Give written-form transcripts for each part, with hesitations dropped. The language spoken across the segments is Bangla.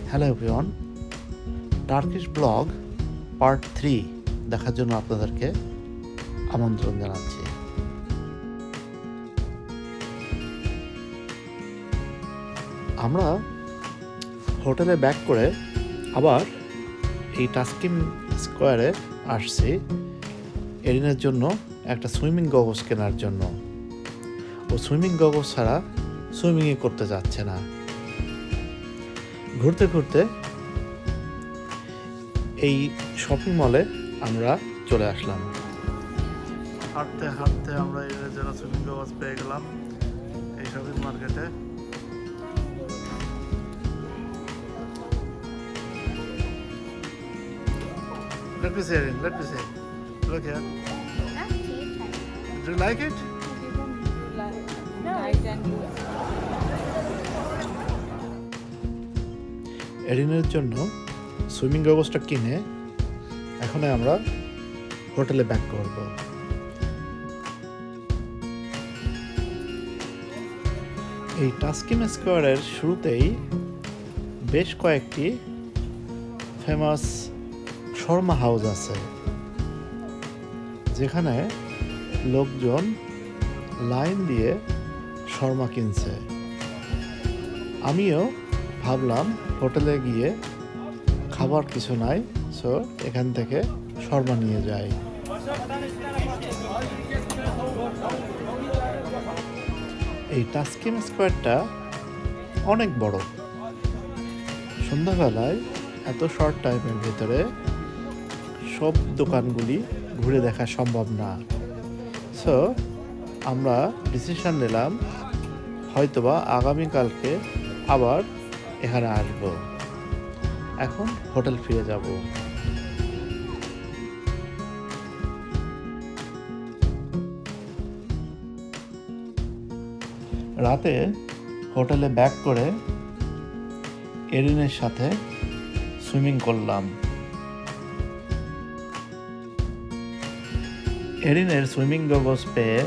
Hello everyone, Turkish blog part 3 দেখার জন্য আপনাদেরকে আমন্ত্রণ জানাচ্ছি। আমরা হোটেলে ব্যাক করে আবার এই টাস্কিম স্কোয়ারে আসছি এরিনের জন্য একটা সুইমিং গগলস কেনার জন্য। ও সুইমিং গগলস ছাড়া সুইমিংই করতে যাচ্ছে না। ঘুরতে ঘুরতে এই শপিং মলে আমরা চলে আসলাম। হাঁটতে হাঁটতে আমরা এর জন্য সুইমিং গগলস পেয়ে গেলাম এই শপিং মার্কেটে। Let me see, Erin. Let me see. Look here. Do you like it? এরিনের জন্য সুইমিং গগলসটা কিনে এখন আমরা হোটেলে ব্যাক করব। এই টাস্কিম স্কোয়ারের শুরুতেই বেশ কয়েকটি ফেমাস শর্মা হাউস আছে, যেখানে লোকজন লাইন দিয়ে শর্মা কিনছে। আমিও ভাবলাম হোটেলে গিয়ে খাবার কিছু নাই, সো এখান থেকে শর্মা নিয়ে যাই। এই টাস্কিম স্কোয়ারটা অনেক বড়। সন্ধ্যাবেলায় এত শর্ট টাইমের ভিতরে সব দোকানগুলি ঘুরে দেখা সম্ভব না, সো আমরা ডিসিশন নিলাম হয়তোবা আগামীকালকে আবার এখানে আসব। এখন হোটেল ফিরে যাব। রাতে হোটেলে ব্যাক করে এরিনের সাথে সুইমিং করলাম। এরিনের সুইমিং গগলস পেয়ে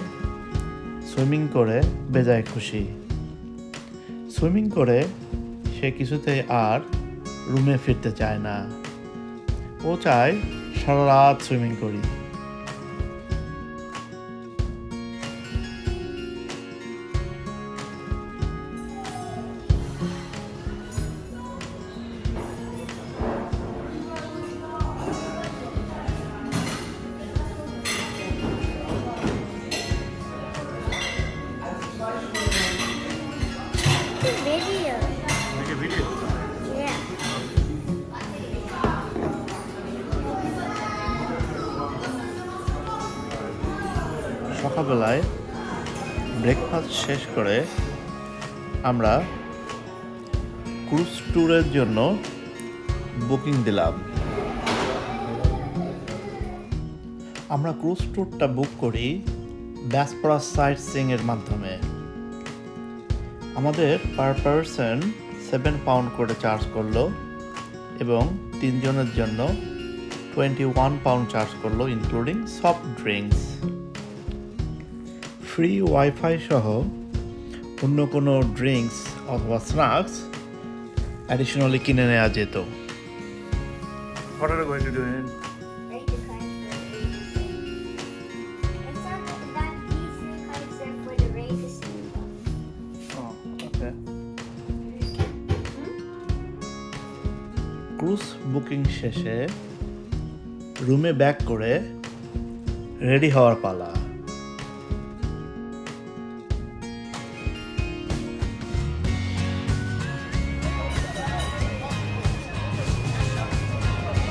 সুইমিং করে বেজায় খুশি। সুইমিং করে সে কিছুতেই আর রুমে ফিরতে চায় না। ও চায় সারা রাত সুইমিং করি। Video. Make a video. Yeah. সকালবেলায় ব্রেকফাস্ট শেষ করে আমরা ক্রুজ ট্যুরের জন্য বুকিং দিলাম। আমরা ক্রুজ ট্যুরটা বুক করি ব্যাসপরাস সাইট সিইং এর মাধ্যমে। আমাদের পার পারসন 7 পাউন্ড করে চার্জ করলো এবং 3 জনের জন্য 21 পাউন্ড চার্জ করলো, including soft drinks. Free wifi সহ অন্য কোনো ড্রিঙ্কস অথবা স্ন্যাক্স অ্যাডিশনালি কিনে নেওয়া যেত। What are you going to do? Rate the cards for ABC. It's not that these cards are for the races. Oh, okay. Cruise booking শেষে রুমে ব্যাক করে রেডি হওয়ার পালা।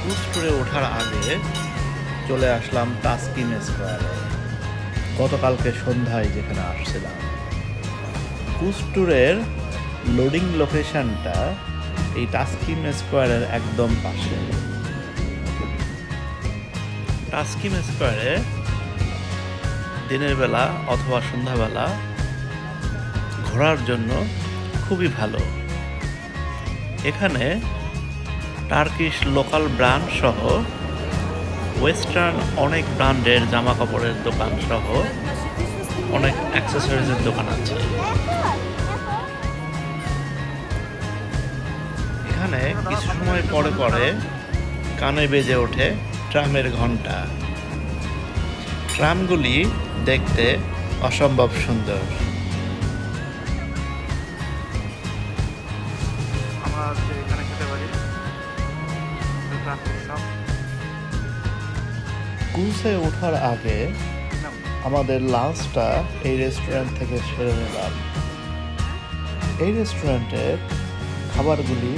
ক্রুজ ট্যুরে ওঠার আগে চলে আসলাম টাস্কিম স্কোয়ারে, গতকালকে সন্ধ্যায় যেখানে আসছিলাম। ক্রুজ ট্যুরের লোডিং লোকেশনটা এই টাস্কিম স্কোয়ারের একদম পাশে। টাস্কিম স্কোয়ারে দিনের বেলা অথবা সন্ধ্যাবেলা ঘোরার জন্য খুবই ভালো। এখানে টার্কিশ লোকাল ব্র্যান্ড সহ ওয়েস্টার্ন অনেক ব্র্যান্ডের জামা কাপড়ের দোকান সহ অনেক অ্যাক্সেসরিজের দোকান আছে। এখানে কিছু সময় পরে পরে কানে বেজে ওঠে ট্রামের ঘন্টা। ট্রামগুলি দেখতে অসম্ভব সুন্দর। আমরা আজকে এখানে খেতে পারি। ক্রুজে ওঠার আগে আমাদের লাঞ্চটা এই রেস্টুরেন্ট থেকে সেরে নিলাম। এই রেস্টুরেন্টের খাবারগুলি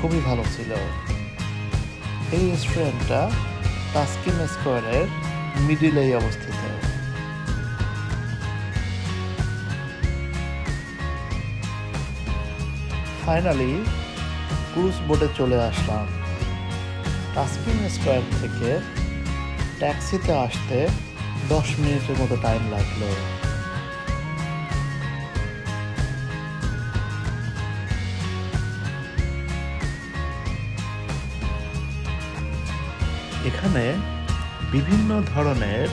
খুবই ভালো ছিল। এই রেস্টুরেন্টটা তাসকিন স্কোয়ারের মিডিলেই অবস্থিত। ফাইনালি ক্রুজ বোটে চলে আসলাম। তাসকিন স্কোয়ার থেকে ট্যাক্সিতে আসতে 10 মিনিটের মতো টাইম লাগলো। এখানে বিভিন্ন ধরনের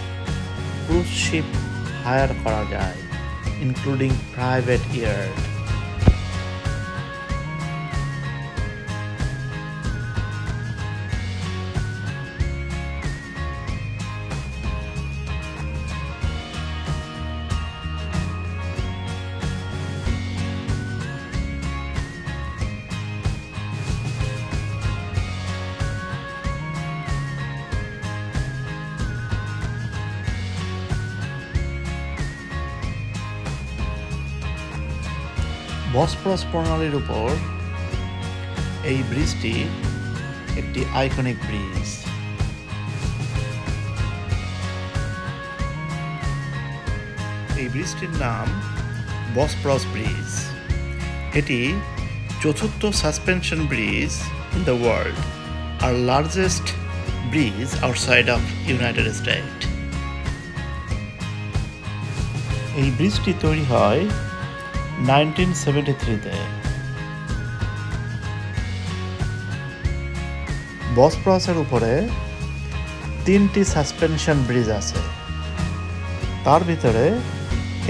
ক্রুজ শিপ হায়ার করা যায়, ইনক্লুডিং প্রাইভেট ইয়ার্ড। বসফরাস প্রণালীর উপর এই ব্রিজটি একটি আইকনিক ব্রিজ। এই ব্রিজটির নাম বসফরাস ব্রিজ। এটি চতুর্থ suspension bridge in the world আর largest bridge outside of United State. এই ব্রিজটি তৈরি হয় 1973-তে। বসফরাসের উপরে 3টি সাসপেনশন ব্রিজ আছে। তার ভিতরে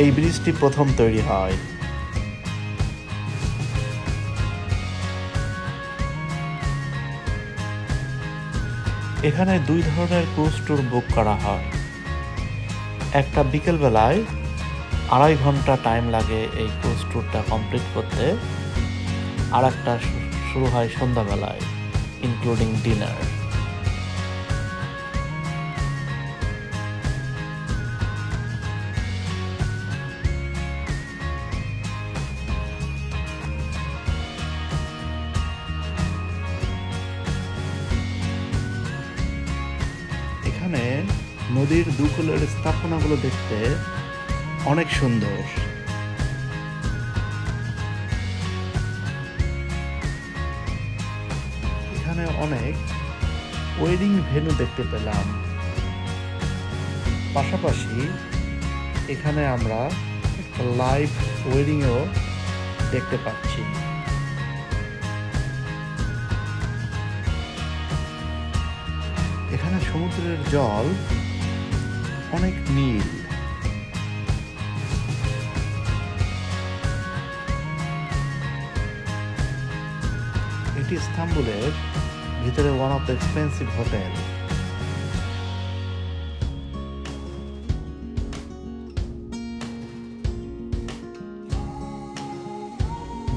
এই ব্রিজটি প্রথম তৈরি হয়। এখানে 2 ধরনের ক্রুজ ট্যুর বুক করা হয়। একটা বিকেলবেলায় 2.5 ঘন্টা টাইম লাগে এই ক্রুজ ট্যুরটা কমপ্লিট করতে, আর একটা শুরু হয় সন্ধ্যাবেলায়, ইনক্লুডিং ডিনার। এখানে নদীর দুকুলের স্থাপনাগুলো দেখতে অনেক সুন্দর। এখানে অনেক ওয়েডিং ভেন্যু দেখতে পেলাম। পাশাপাশি এখানে আমরা একটা লাইভ ওয়েডিংও দেখতে পাচ্ছি। এখানে সমুদ্রের জল অনেক নীল। এটি ইস্তাম্বুলের ভিতরে one of the expensive hotel.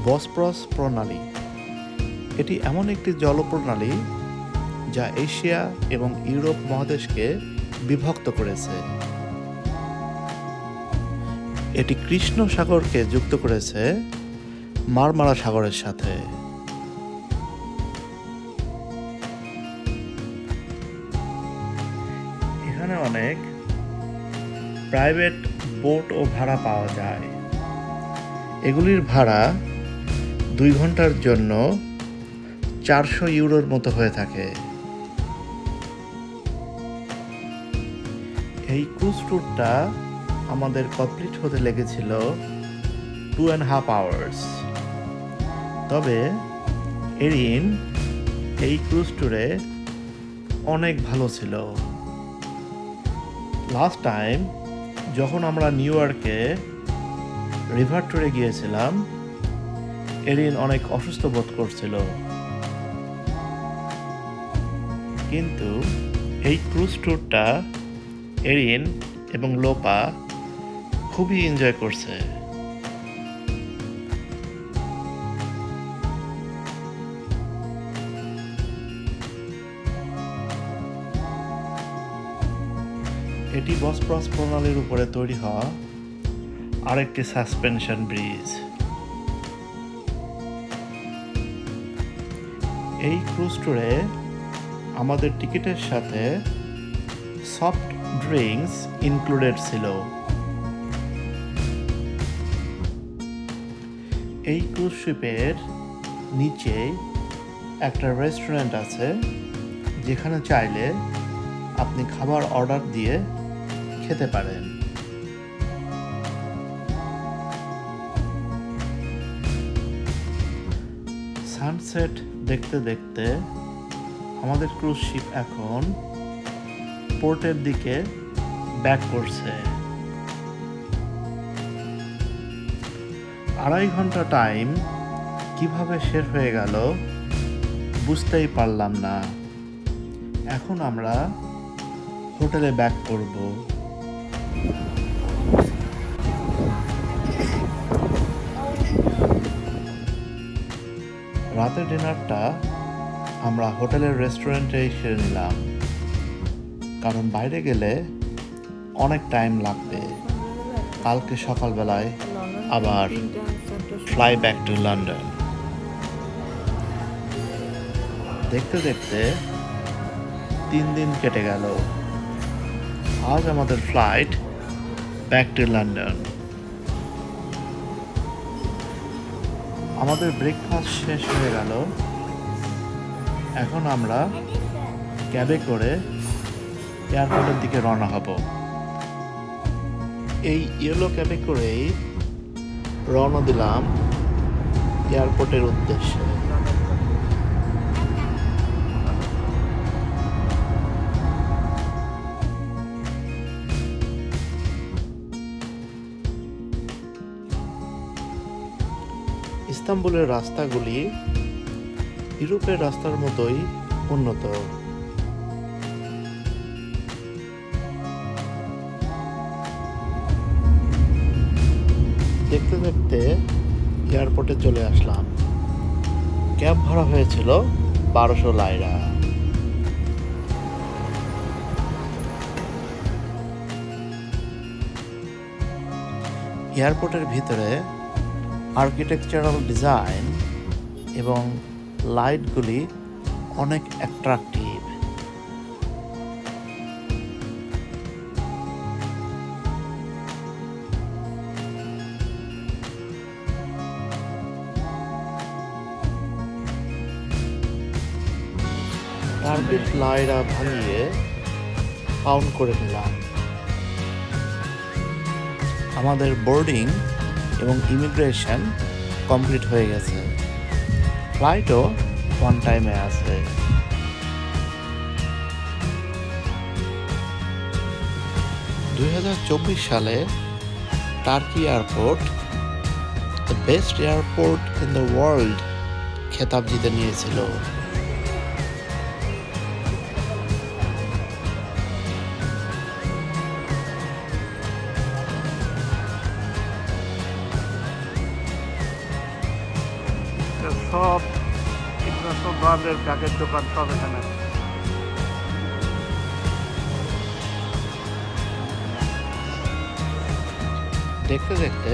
Bosphorus প্রণালী এটি এমন একটি জলপ্রণালী যা এশিয়া এবং ইউরোপ মহাদেশকে বিভক্ত করেছে। এটি কৃষ্ণ সাগরকে যুক্ত করেছে মারমারা সাগরের সাথে। এখানে অনেক প্রাইভেট বোটও ভাড়া পাওয়া যায়। এগুলির ভাড়া 2 ঘন্টার জন্য 400 ইউরোর মতো হয়ে থাকে। এই ক্রুজ ট্যুরটা আমাদের কমপ্লিট হতে লেগেছিল 2.5 আওয়ার্স। তবে এরিন এই ক্রুজ ট্যুরে অনেক ভালো ছিল। লাস্ট টাইম যখন আমরা নিউ ইয়র্কে রিভার ট্যুরে গিয়েছিলাম, এরিন অনেক অসুস্থ বোধ করছিল, কিন্তু এই ক্রুজ ট্যুরটা এরিন এবং লোপা খুবই এনজয় করছে। এটি বসপরাস প্রণালীর উপরে তৈরি হওয়া আরেকটি সাসপেনশন ব্রিজ। এই ক্রুজ ট্যুরে আমাদের টিকিটের সাথে সফট ড্রিঙ্কস ইনক্লুডেড ছিল। এই ক্রুজ শিপের নিচে একটা রেস্টুরেন্ট আছে, যেখানে চাইলে আপনি খাবার অর্ডার দিয়ে খেতে পারেন। সানসেট দেখতে দেখতে আমাদের ক্রুজ শিপ এখন পোর্টের দিকে ব্যাক করছে। 2.5 ঘন্টা টাইম কিভাবে শেষ হয়ে গেল বুঝতেই পারলাম না। এখন আমরা হোটেলে ব্যাক করব। রাতের ডিনারটা আমরা হোটেলের রেস্টুরেন্টে সেরে নিলাম, কারণ বাইরে গেলে অনেক টাইম লাগবে। কালকে সকালবেলায় আবার ফ্লাই ব্যাক টু লন্ডন। দেখতে দেখতে 3 দিন কেটে গেল। আজ আমাদের ফ্লাইট ব্যাক টু লন্ডন। আমাদের ব্রেকফাস্ট শেষ হয়ে গেল। এখন আমরা ক্যাবে করে এয়ারপোর্টের দিকে রওনা হব। এই ইয়েলো ক্যাবে করেই রওনা দিলাম এয়ারপোর্টের উদ্দেশ্যে। ইস্তাম্বুলের রাস্তাগুলি ইউরোপের রাস্তার মতোই উন্নত। দেখতে দেখতে এয়ারপোর্টে চলে আসলাম। ক্যাব ভাড়া হয়েছিল 1200 লাইরা। এয়ারপোর্টের ভিতরে আর্কিটেকচারাল ডিজাইন এবং লাইটগুলি অনেক অ্যাট্রাকটিভ। টার্গেট লাইরা ভাঙিয়ে পাউন্ড করে নিলাম। আমাদের বোর্ডিং এবং ইমিগ্রেশন কমপ্লিট হয়ে গেছে। ফ্লাইটও অন টাইমে আছে। সালে turkey airport the best airport in the world খেতাব জিতে নিয়েছিল। সব ইন্টারন্যাশনাল ব্র্যান্ডের ব্যাগের দোকান সব এখানে। দেখতে দেখতে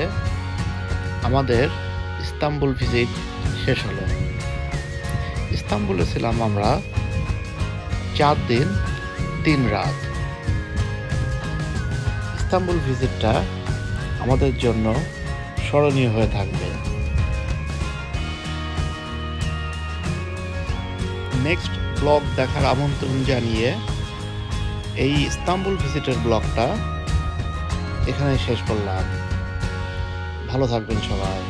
আমাদের ইস্তাম্বুল ভিজিট শেষ হলো। ইস্তাম্বুলে ছিলাম আমরা 4 দিন 3 রাত। ইস্তাম্বুল ভিজিটটা আমাদের জন্য স্মরণীয় হয়ে থাকবে। নেক্সট ব্লগ দেখার আমন্ত্রণ জানিয়ে এই ইস্তাম্বুল ভিজিটের ব্লগটা এখানে শেষ করলাম। ভালো থাকবেন সবাই।